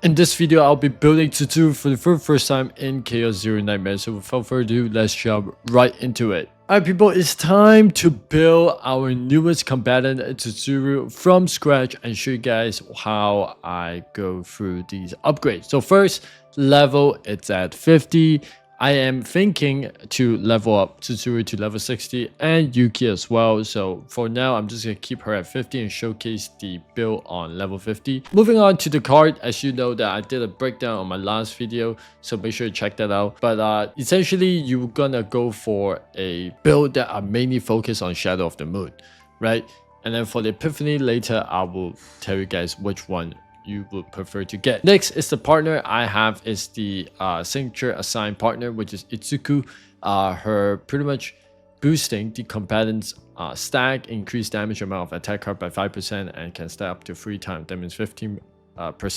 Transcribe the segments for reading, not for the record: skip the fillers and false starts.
In this video, I'll be building Chizuru for the very first time in Chaos Zero Nightmare. So without further ado, let's jump right into it. Alright people, it's time to build our newest combatant Chizuru from scratch and show you guys how I go through these upgrades. So first level, it's at 50. I am thinking to level up Chizuru to level 60 and Yuki as well. So for now, I'm just going to keep her at 50 and showcase the build on level 50. Moving on to the card, as you know that I did a breakdown on my last video, so make sure you check that out. But essentially, you're going to go for a build that are mainly focused on Shadow of the Moon, right? And then for the Epiphany later, I will tell you guys which one you would prefer to get. Next is the partner I have is the signature assigned partner, which is Itsuku. Her pretty much boosting the combatant's stack, increased damage amount of attack card by 5% and can stack up to 3 times. That means 15%.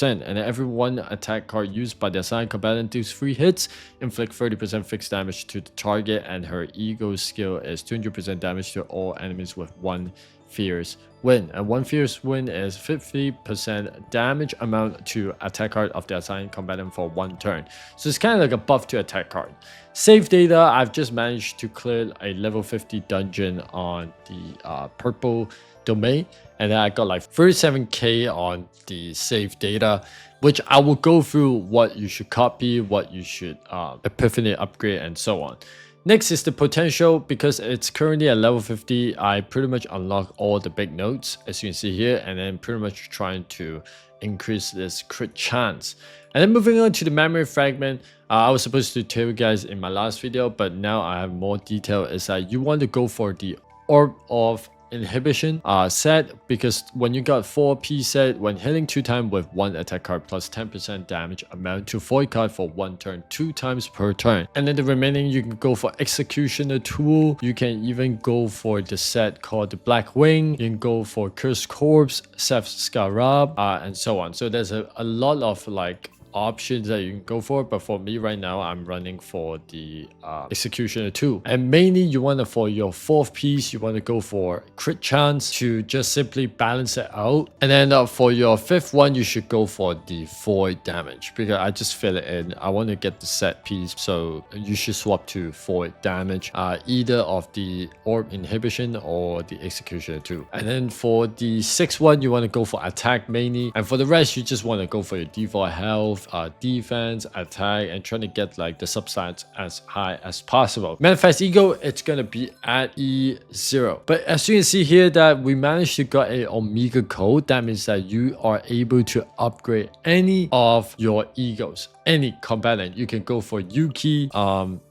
And every one attack card used by the assigned combatant deals 3 hits, inflict 30% fixed damage to the target, and her ego skill is 200% damage to all enemies with 1 fierce win. And 1 fierce win is 50% damage amount to attack card of the assigned combatant for 1 turn. So it's kind of like a buff to attack card. Save data, I've just managed to clear a level 50 dungeon on the purple domain, and then I got like 37k on the save data, which I will go through what you should copy, what you should Epiphany upgrade, and so on. Next is the potential. Because it's currently at level 50, I pretty much unlock all the big nodes, as you can see here, and then pretty much trying to increase this crit chance. And then moving on to the memory fragment, I was supposed to tell you guys in my last video, but now I have more detail, is that you want to go for the Orb of Inhibition set, because when you got 4p set, when hitting 2 times with 1 attack card plus 10% damage amount to void card for 1 turn 2 times per turn. And then the remaining, you can go for Executioner Tool. You can even go for the set called the Black Wing. You can go for Cursed Corpse, Seth Scarab, and so on. So there's a lot of like options that you can go for, but for me right now, I'm running for the Executioner 2. And mainly you want to, for your 4th piece, you want to go for crit chance to just simply balance it out. And then for your 5th one, you should go for the void damage, because I just fill it in. I want to get the set piece, so you should swap to void damage, either of the Orb Inhibition or the Executioner 2. And then for the 6th one, you want to go for attack mainly, and for the rest, you just want to go for your default health, defense, attack, and trying to get like the substats as high as possible. Manifest ego, it's gonna be at E0. But as you can see here, that we managed to get a Omega code. That means that you are able to upgrade any of your egos, any combatant. You can go for Yuki.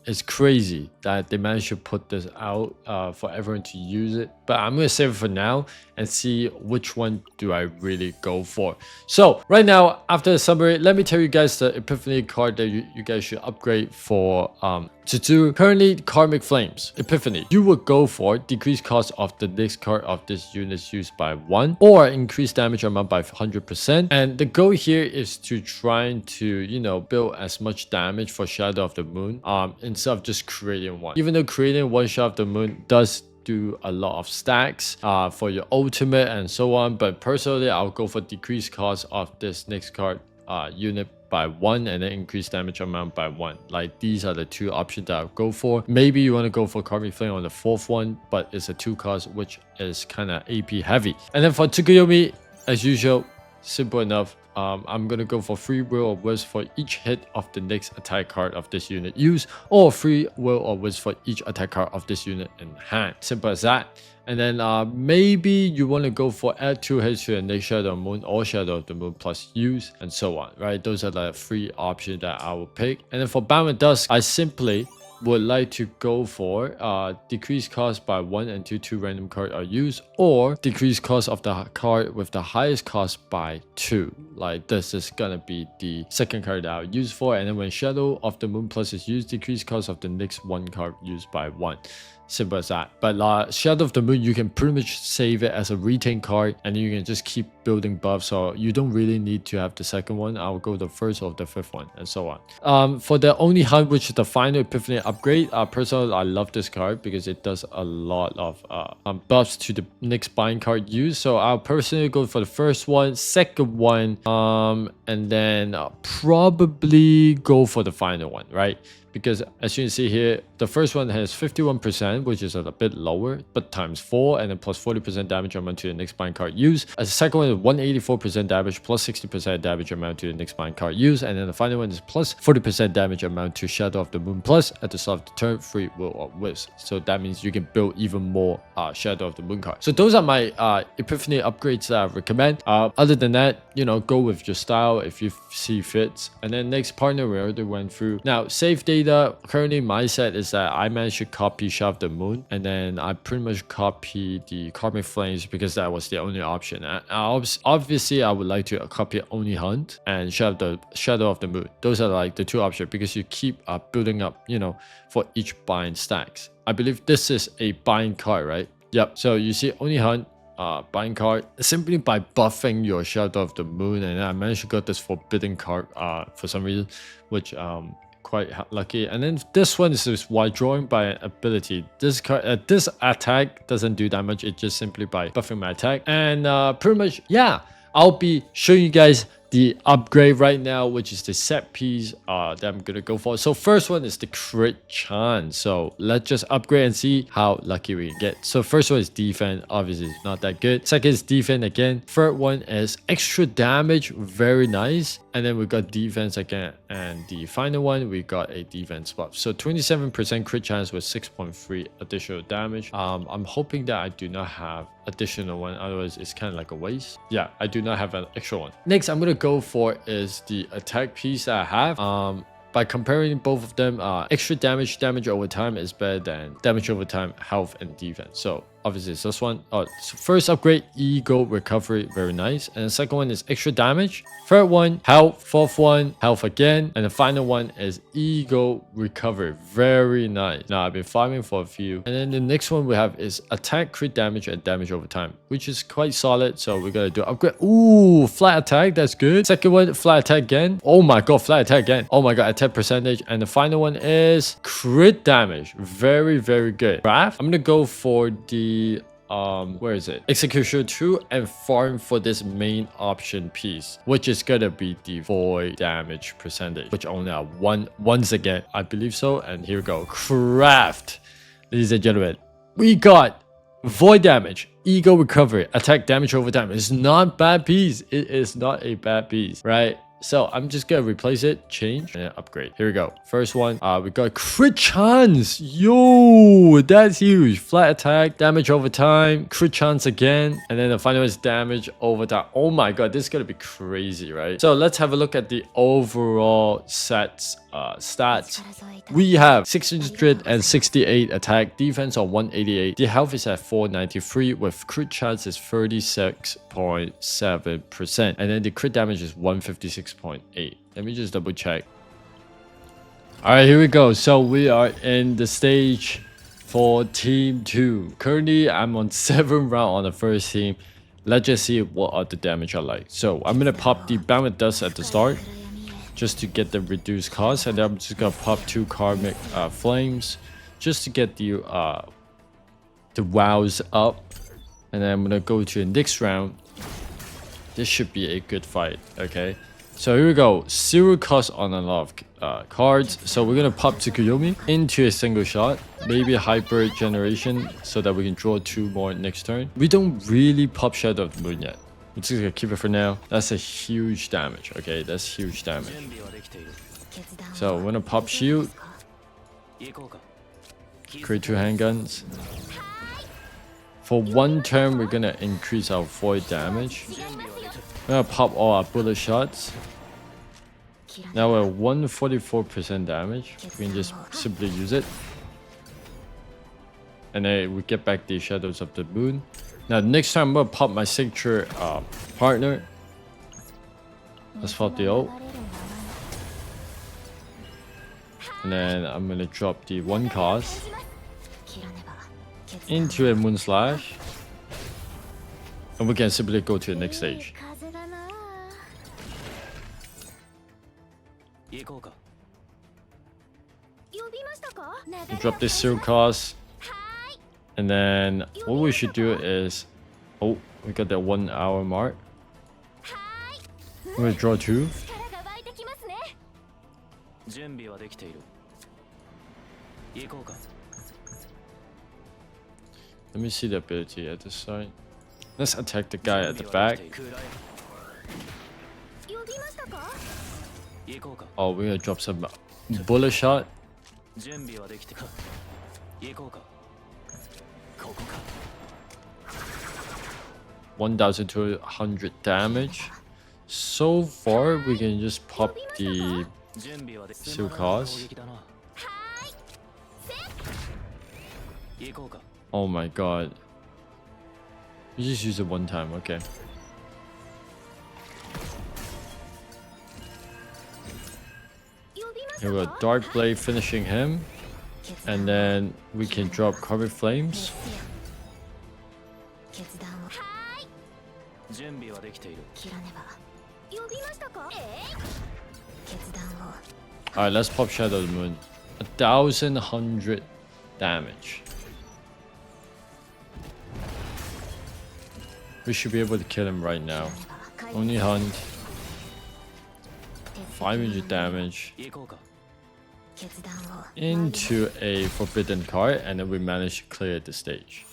It's crazy that they managed to put this out for everyone to use it, but I'm gonna save it for now and see which one do I really go for. So right now, after the summary, let me tell you guys the Epiphany card that you guys should upgrade for Chizuru. Currently, Karmic Flames Epiphany, you would go for decrease cost of the next card of this unit's used by 1, or increase damage amount by 100%. And the goal here is to trying to, you know, build as much damage for Shadow of the Moon instead of just creating one. Even though creating one Shadow of the Moon does do a lot of stacks for your ultimate and so on, but personally I'll go for decreased cost of this next card unit by 1, and then increase damage amount by 1. Like, these are the 2 options that I'll go for. Maybe you want to go for Karmic Flame on the 4th one, but it's a 2 cost, which is kind of AP heavy. And then for Tsukuyomi, as usual, simple enough. I'm gonna go for free will of wisp for each hit of the next attack card of this unit used, or free will of wisp for each attack card of this unit in hand. Simple as that. And then maybe you want to go for add 2 hits to the next Shadow of the Moon or Shadow of the Moon plus use, and so on, right? Those are the 3 options that I will pick. And then for Bound Dusk, I simply would like to go for decrease cost by 1 until 2 random cards are used, or decrease cost of the card with the highest cost by 2. Like, this is gonna be the 2nd card that I'll use for. And then when Shadow of the Moon plus is used, decrease cost of the next 1 card used by 1. Simple as that. But Shadow of the Moon, you can pretty much save it as a retain card, and you can just keep building buffs. So you don't really need to have the second one. I'll go the first or the fifth one, and so on. For the Only Hunt, which is the final Epiphany upgrade, personally, I love this card because it does a lot of buffs to the next buying card use. So I'll personally go for the first one, second one, and then probably go for the final one, right? Because as you can see here, the first one has 51%, which is a bit lower, but times 4, and then plus 40% damage amount to the next bind card use. The second one is 184% damage, plus 60% damage amount to the next bind card use. And then the final one is plus 40% damage amount to Shadow of the Moon Plus at the start of the turn, free will or wisp. So that means you can build even more Shadow of the Moon cards. So those are my Epiphany upgrades that I recommend. Other than that, you know, go with your style if you see fits. And then next partner we already went through. Now, save data. Currently, my set is that I managed to copy Shadow of the Moon, and then I pretty much copy the Cosmic Flames because that was the only option. Obviously, I would like to copy Only Hunt and Shadow of the Moon. Those are like the two options because you keep building up, you know, for each bind stacks. I believe this is a bind card, right? Yep. So you see Only Hunt. Bind card simply by buffing your Shadow of the Moon, and I managed to get this forbidden card for some reason, which quite lucky. And then this one is just while drawing by an ability. This card, this attack doesn't do that much. It's just simply by buffing my attack. And pretty much, yeah, I'll be showing you guys the upgrade right now, which is the set piece that I'm gonna go for. So first one is the crit chance. So let's just upgrade and see how lucky we can get. So first one is defense, obviously it's not that good. Second is defense again. Third one is extra damage, very nice. And then we got defense again, and the final one we got a defense buff. So 27% crit chance with 6.3 additional damage. I'm hoping that I do not have additional one, otherwise it's kind of like a waste. Yeah, I do not have an extra one. Next I'm gonna go for is the attack piece that I have. By comparing both of them, extra damage over time is better than damage over time, health, and defense. So obviously it's this one. So first upgrade, ego recovery, very nice. And the second one is extra damage. Third one, health. Fourth one, health again. And the final one is ego recovery, very nice. Now I've been farming for a few. And then the next one we have is attack, crit damage, and damage over time, which is quite solid. So we're gonna do upgrade. Ooh, flat attack, that's good. Second one, flat attack again. Oh my god, flat attack again. Oh my god, attack percentage. And the final one is crit damage, very, very good. Craft, I'm gonna go for the where is it, execution 2, and farm for this main option piece, which is gonna be the void damage percentage, which only are once again, I believe so. And here we go, craft. Ladies and gentlemen, we got void damage, ego recovery, attack damage over time. It's not bad piece. It is not a bad piece, right? So I'm just gonna replace it, change, and upgrade. Here we go. First one, we got crit chance. Yo, that's huge. Flat attack, damage over time, crit chance again, and then the final is damage over time. Oh my god, this is gonna be crazy, right? So let's have a look at the overall sets stats. We have 668 attack, defense on 188. The health is at 493 with crit chance is 36.7%, and then the crit damage is 156.8. Let me just double check. All right, here we go. So we are in the stage for team 2. Currently I'm on 7th round on the first team. Let's just see what are the damage are like. So I'm gonna pop the Bound with Dust at the start, just to get the reduced cost, and then I'm just gonna pop 2 Cosmic Flames just to get the wows up, and then I'm gonna go to the next round. This should be a good fight. Okay, so here we go. 0 cost on a lot of cards, so we're gonna pop Tsukuyomi into a single shot, maybe a Hyper Generation so that we can draw 2 more next turn. We don't really pop Shadow of the Moon yet. We're just gonna keep it for now. That's a huge damage. Okay, that's huge damage. So we're gonna pop shield, create 2 handguns. For 1 turn, we're gonna increase our void damage. We're gonna pop all our bullet shots. Now we're 144% damage. We can just simply use it, and then we get back the Shadows of the Moon. Now next time I'm gonna pop my signature partner. Let's pop the ult. And then I'm gonna drop the 1 cost. into a Moon Slash. And we can simply go to the next stage. We drop this zero cost. And then what we should do is... Oh, we got that 1 hour mark. We're gonna draw 2. Let me see the ability at this side. Let's attack the guy at the back. Oh, we're gonna drop some bullet shot. 1,200 damage. So far, we can just pop the seal cost. Oh my god. We just use it one time, okay. Here we go, Dark Blade finishing him. And then we can drop Carbon Flames. Alright, let's pop Shadow of the Moon. 1,100 damage. We should be able to kill him right now. Only hunt. 500 damage. Into a forbidden card, and then we managed to clear the stage.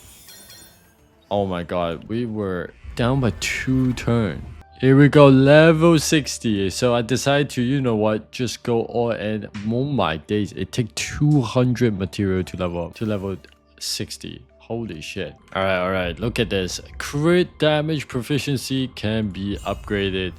Oh my god, we were down by 2 turns. Here we go, level 60. So I decided to, you know what, just go all in. Oh my days, it takes 200 material to level up to level 60. Holy shit. Alright, look at this. Crit damage proficiency can be upgraded.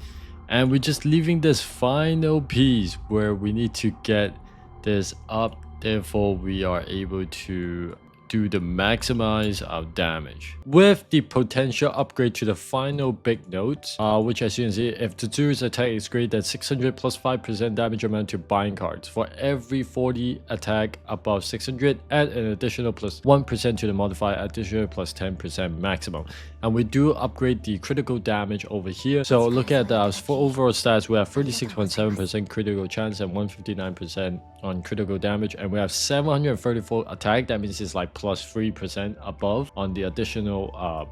And we're just leaving this final piece where we need to get this up. Therefore, we are able to do the maximize our damage with the potential upgrade to the final big notes, which as you can see, if Chizuru's attack is greater than 600 plus 5% damage amount to bind cards. For every 40 attack above 600, add an additional plus 1% to the modifier, additional plus 10% maximum. And we do upgrade the critical damage over here. So look at our overall stats. We have 36.7% critical chance and 159% on critical damage, and we have 734 attack. That means it's like plus 3% above on the additional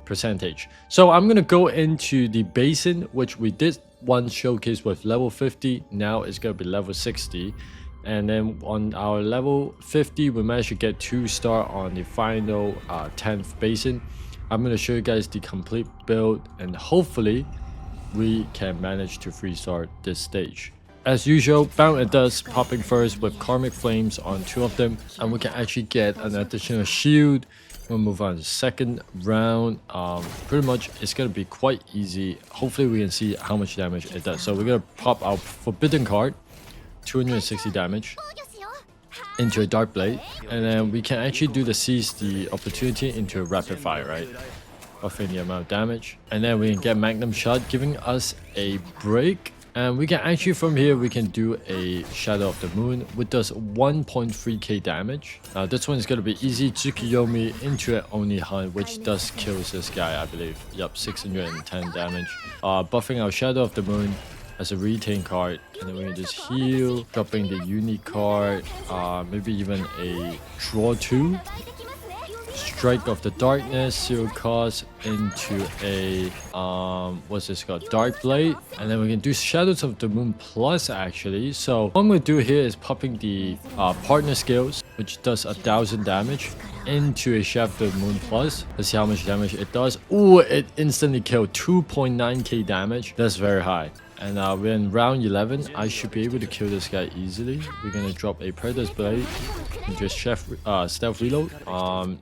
percentage. So I'm gonna go into the basin, which we did one showcase with level 50. Now it's gonna be level 60, and then on our level 50 we managed to get 2-star on the final 10th basin. I'm gonna show you guys the complete build, and hopefully we can manage to 3-star this stage. As usual, Bound and Dust popping first with Karmic Flames on 2 of them, and we can actually get an additional shield. We'll move on to the second round. Pretty much it's gonna be quite easy. Hopefully we can see how much damage it does. So we're gonna pop our Forbidden card, 260 damage, into a Dark Blade, and then we can actually do the Seize the Opportunity into a Rapid Fire, right? Buffing the amount of damage, and then we can get Magnum Shot, giving us a break. And we can actually, from here, we can do a Shadow of the Moon, which does 1.3k damage. Now this one is going to be easy. Tsukiyomi into an Oni Hunt, which does kill this guy, I believe. Yup, 610 damage. Buffing our Shadow of the Moon as a retain card, and then we can just heal, dropping the unique card, maybe even a draw 2. Strike of the Darkness, 0 cost into a what's this called, Dark Blade, and then we can do Shadows of the Moon plus actually. So what I'm going to do here is popping the partner skills, which does 1,000 damage, into a Shadow of the Moon plus. Let's see how much damage it does. Oh, it instantly killed, 2.9k damage. That's very high. And we're in round 11. I should be able to kill this guy easily. We're gonna drop a Predator's Blade and just stealth reload.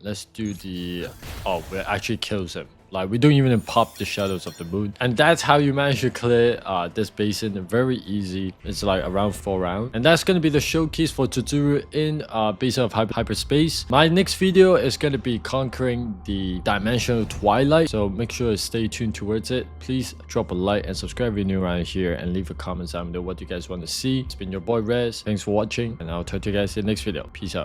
Let's do the... Oh, it actually kills him. Like, we don't even pop the Shadows of the Moon. And that's how you manage to clear this basin. Very easy. It's like around 4 rounds. And that's going to be the showcase for Chizuru in Basin of Hyperspace. My next video is going to be conquering the Dimensional Twilight. So make sure to stay tuned towards it. Please drop a like and subscribe if you're new around here. And leave a comment down below what you guys want to see. It's been your boy Rez. Thanks for watching. And I'll talk to you guys in the next video. Peace out.